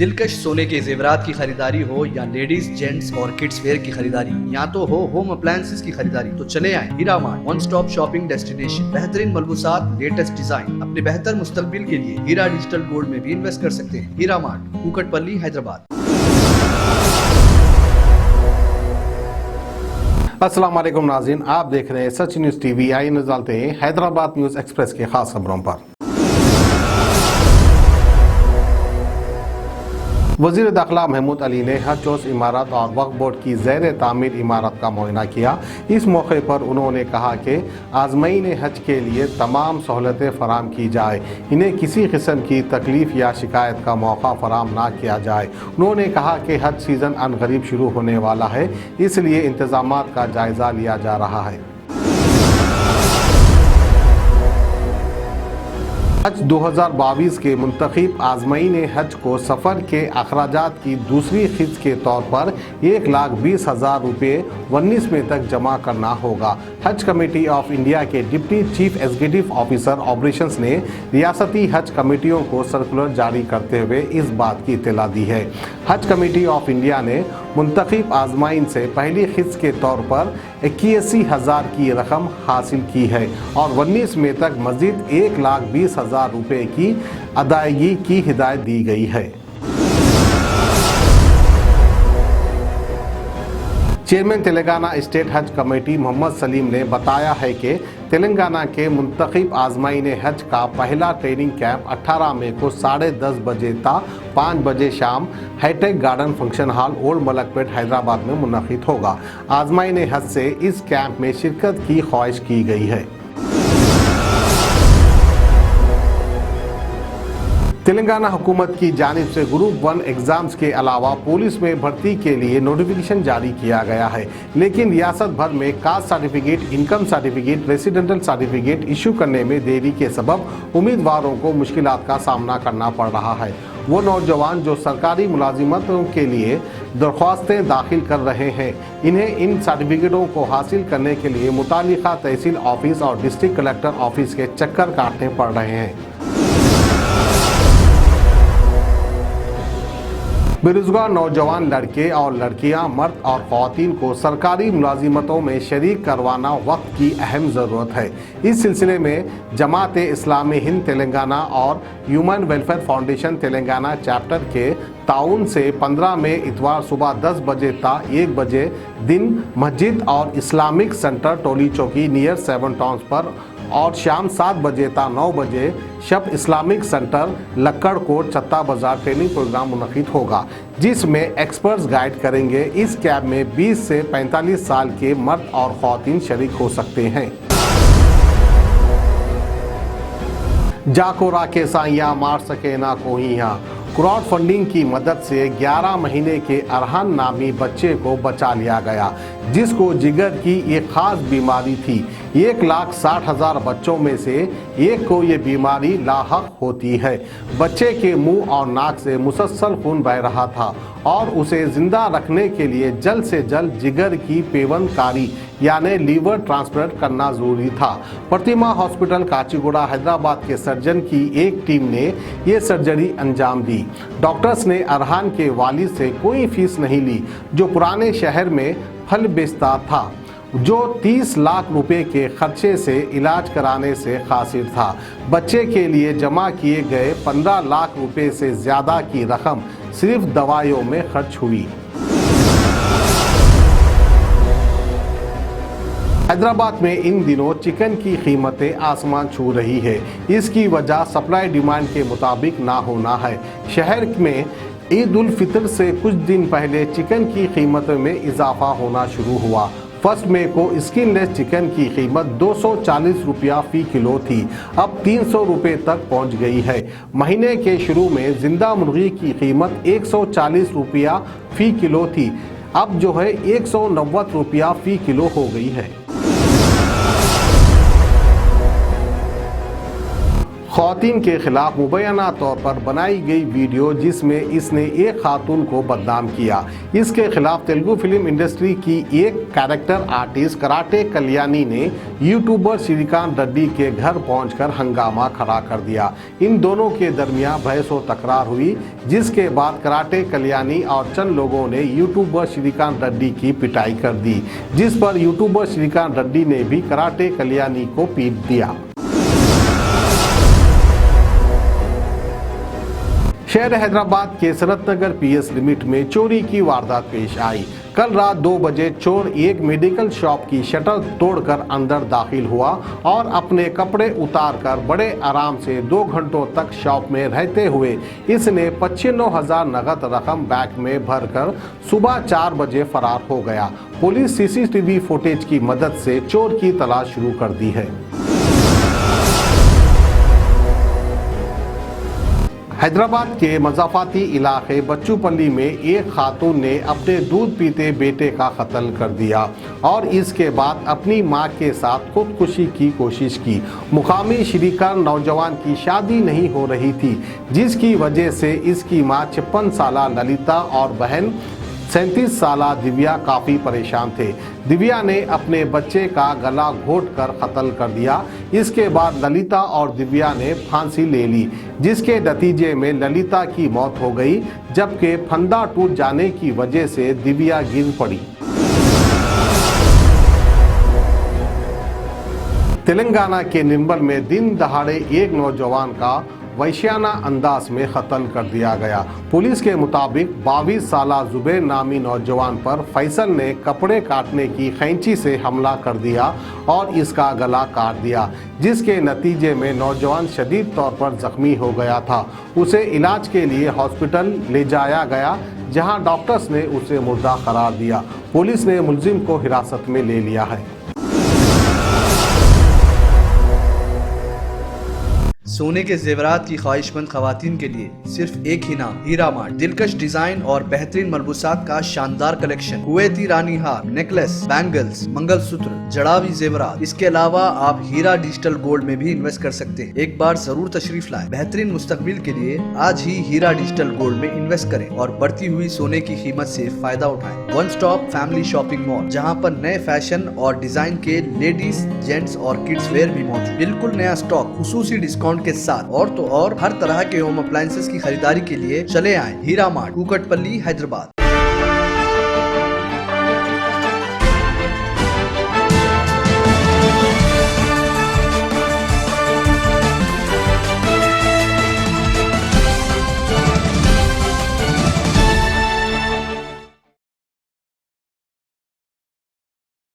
दिलकश सोने के जेवरात की खरीदारी हो या लेडीज जेंट्स और किड्स वेयर की खरीदारी, या तो हो होम अप्लायंसेस की खरीदारी, तो चले आए Hira mart, one stop shopping destination. बेहतरीन मलबूसात, लेटेस्ट डिजाइन, अपने बेहतर मुस्तकबिल के लिए हीरा डिजिटल गोल्ड में भी इन्वेस्ट कर सकते हैं। हीरा मार्ट, कुकटपल्ली, हैदराबाद। अस्सलाम वालेकुम नाज़रीन, आप देख रहे हैं सच न्यूज़ टीवी। आइए नजर डालते हैं हैदराबाद न्यूज़ एक्सप्रेस के खास खबरों पर। वज़ीर दाखिला महमूद अली ने हज चौस इमारत और वक्फ बोर्ड की ज़ैर तामीर इमारत का मुआयना किया। इस मौके पर उन्होंने कहा कि आज़माइन हज के लिए तमाम सहूलतें फराम की जाए, इन्हें किसी किस्म की तकलीफ़ या शिकायत का मौका फराम ना किया जाए। उन्होंने कहा कि हज सीज़न अनकरीब शुरू होने वाला है, इसलिए इंतज़ामात का जायज़ा लिया जा रहा है। हज 2022 के मुंतखब आज़माइन हज को सफ़र के अखराजात की दूसरी किस्त के तौर पर 1,20,000 रुपये 19 मई तक जमा करना होगा। हज कमेटी ऑफ इंडिया के deputy chief executive officer operations ने रियासती हज कमेटियों को सर्कुलर जारी करते हुए इस बात की इत्तला दी है। हज कमेटी ऑफ इंडिया ने मुंतखब आज़माइन से पहली किस्त के तौर पर 81,000 की रकम हासिल की है और 19 मई तक मज़ीद 1,20,000 रुपये की अदायगी की हिदायत दी गई है। चेयरमैन तेलंगाना स्टेट हज कमेटी मोहम्मद सलीम ने बताया है कि तेलंगाना के मुंतखब आज़माइन हज का पहला ट्रेनिंग कैंप 18 मई को 10:30 बजे ता 5 बजे शाम hitech garden function hall old Malakpet Hyderabad में मुनक़िद होगा। आज़माइन हज से इस कैंप में शिरकत की ख्वाहिश की गई है। तेलंगाना हुकूमत की जानिब से ग्रुप 1 एग्ज़ाम्स के अलावा पुलिस में भर्ती के लिए नोटिफिकेशन जारी किया गया है, लेकिन रियासत भर में caste certificate, income certificate, residential certificate issue करने में देरी के सबब उम्मीदवारों को मुश्किलात का सामना करना पड़ रहा है। वो नौजवान जो सरकारी मुलाजिमतों के लिए दरख्वास्तें दाखिल कर रहे हैं, इन्हें इन सर्टिफिकेटों को हासिल करने के लिए मुतालिका तहसील ऑफिस और डिस्ट्रिक्ट कलेक्टर ऑफिस के चक्कर काटने पड़ रहे हैं। बेरोजगार नौजवान लड़के और लड़कियां, मर्द और ख़वातीन को सरकारी मुलाजिमतों में शरीक करवाना वक्त की अहम ज़रूरत है। इस सिलसिले में जमात इस्लामी हिंद तेलंगाना और human welfare foundation Telangana chapter के ताउन से 15 मई इतवार सुबह 10 बजे ता 1 बजे दिन मस्जिद और इस्लामिक सेंटर टोली चौकी नियर 7 टाउन्स पर और शाम 7 बजे ता 9 बजे शब इस्लामिक सेंटर लक्कड़ कोट छत्ता बाजार ट्रेनिंग प्रोग्राम मुनक़िद होगा, जिसमें एक्सपर्ट्स गाइड करेंगे। इस कैंप में 20 से 45 साल के मर्द और ख़वातीन शरीक हो सकते हैं। जाको राके साइया मार सके ना कोई यहाँ क्राउड फंडिंग की मदद से 11 महीने के अरहान नामी बच्चे को बचा लिया गया, जिसको जिगर की एक ख़ास बीमारी थी। 1,60,000 बच्चों में से एक को ये बीमारी लाहक होती है। बच्चे के मुंह और नाक से मुसलसल खून बह रहा था और उसे जिंदा रखने के लिए जल्द से जल्द जिगर की पेवनकारी यानी लीवर ट्रांसप्लांट करना ज़रूरी था। प्रतिमा हॉस्पिटल काचीगुड़ा हैदराबाद के सर्जन की एक टीम ने ये सर्जरी अंजाम दी। डॉक्टर्स ने अरहान के वालिद से कोई फीस नहीं ली, जो पुराने शहर में फल बेचता था, जो 30 लाख रुपए के खर्चे से इलाज कराने से कासिर था। बच्चे के लिए जमा किए गए 15 लाख रुपए से ज़्यादा की रकम सिर्फ दवाइयों में खर्च हुई। हैदराबाद में इन दिनों चिकन की कीमतें आसमान छू रही है। इसकी वजह सप्लाई डिमांड के मुताबिक ना होना है। शहर में ईद उल फितर से कुछ दिन पहले चिकन की कीमतों में इजाफा होना शुरू हुआ। 1 मई को स्किनलेस चिकन की कीमत 240 रुपया फ़ी किलो थी, अब 300 रुपये तक पहुंच गई है। महीने के शुरू में जिंदा मुर्गी की कीमत 140 रुपया फ़ी किलो थी, अब जो है 190 रुपया फ़ी किलो हो गई है। खवातीन के खिलाफ मुबैना तौर पर बनाई गई वीडियो जिसमें इसने एक खातून को बदनाम किया। इसके खिलाफ तेलुगु फिल्म इंडस्ट्री की एक कैरेक्टर आर्टिस्ट कराटे कल्याणी ने यूट्यूबर श्रीकांत रेड्डी के घर पहुंचकर हंगामा खड़ा कर दिया। इन दोनों के दरमियान बहस व तकरार हुई, जिसके बाद कराटे कल्याणी और चंद लोगों ने यूट्यूबर श्रीकांत रेड्डी की पिटाई कर दी, जिस पर यूट्यूबर श्रीकांत रेड्डी ने भी कराटे कल्याणी को पीट दिया। शहर हैदराबाद के सनत नगर पीएस लिमिट में चोरी की वारदात पेश आई। कल रात 2 बजे चोर एक मेडिकल शॉप की शटर तोड़कर अंदर दाखिल हुआ और अपने कपड़े उतारकर बड़े आराम से 2 घंटों तक शॉप में रहते हुए इसने 95,000 नगद रकम बैग में भरकर सुबह 4 बजे फरार हो गया। पुलिस सीसीटीवी फुटेज की मदद से चोर की तलाश शुरू कर दी है। हैदराबाद के मजाफाती इलाके बच्चूपल्ली में एक खातून ने अपने दूध पीते बेटे का कत्ल कर दिया और इसके बाद अपनी मां के साथ खुदकुशी की कोशिश की। मुकामी श्रीकर नौजवान की शादी नहीं हो रही थी, जिसकी वजह से इसकी मां 56 साला ललिता और बहन 37 साला दिव्या काफ़ी परेशान थे। दिव्या ने अपने बच्चे का गला घोंटकर कत्ल कर दिया। इसके बाद ललिता और दिव्या ने फांसी ले ली, जिसके नतीजे में ललिता की मौत हो गई, जबकि फंदा टूट जाने की वजह से दिव्या गिर पड़ी। तेलंगाना के निर्मल में दिन दहाड़े एक नौजवान का वैश्याना अंदाज में कत्ल कर दिया गया। पुलिस के मुताबिक 22 साला जुबैर नामी नौजवान पर फैसल ने कपड़े काटने की कैंची से हमला कर दिया और इसका गला काट दिया, जिसके नतीजे में नौजवान शदीद तौर पर जख्मी हो गया था। उसे इलाज के लिए हॉस्पिटल ले जाया गया, जहां डॉक्टर्स ने उसे मुर्दा करार दिया। पुलिस ने मुलजिम को हिरासत में ले लिया है। सोने के जेवरात की ख्वाहिशमंद खवातीन के लिए सिर्फ एक ही नाम, हीरा मार्ट। दिलकश डिजाइन और बेहतरीन मलबूसात का शानदार कलेक्शन, कुवैती रानी हार, नेकलेस, बैंगल्स, मंगलसूत्र, जड़ावी जेवरात। इसके अलावा आप हीरा डिजिटल गोल्ड में भी इन्वेस्ट कर सकते हैं। एक बार जरूर तशरीफ लाएं। बेहतरीन मुस्तकबिल के लिए आज ही हीरा डिजिटल गोल्ड में इन्वेस्ट करें और बढ़ती हुई सोने की कीमत से फायदा उठाएं। One stop family shopping mall, जहां पर नए फैशन और डिजाइन के लेडीज, जेंट्स और किड्स वेयर भी मौजूद। बिल्कुल नया स्टॉक, खुसूसी डिस्काउंट के साथ। और तो और हर तरह के होम अप्लायंसेस की खरीदारी के लिए चले आए हीरा मार्ट, कुकटपल्ली, हैदराबाद।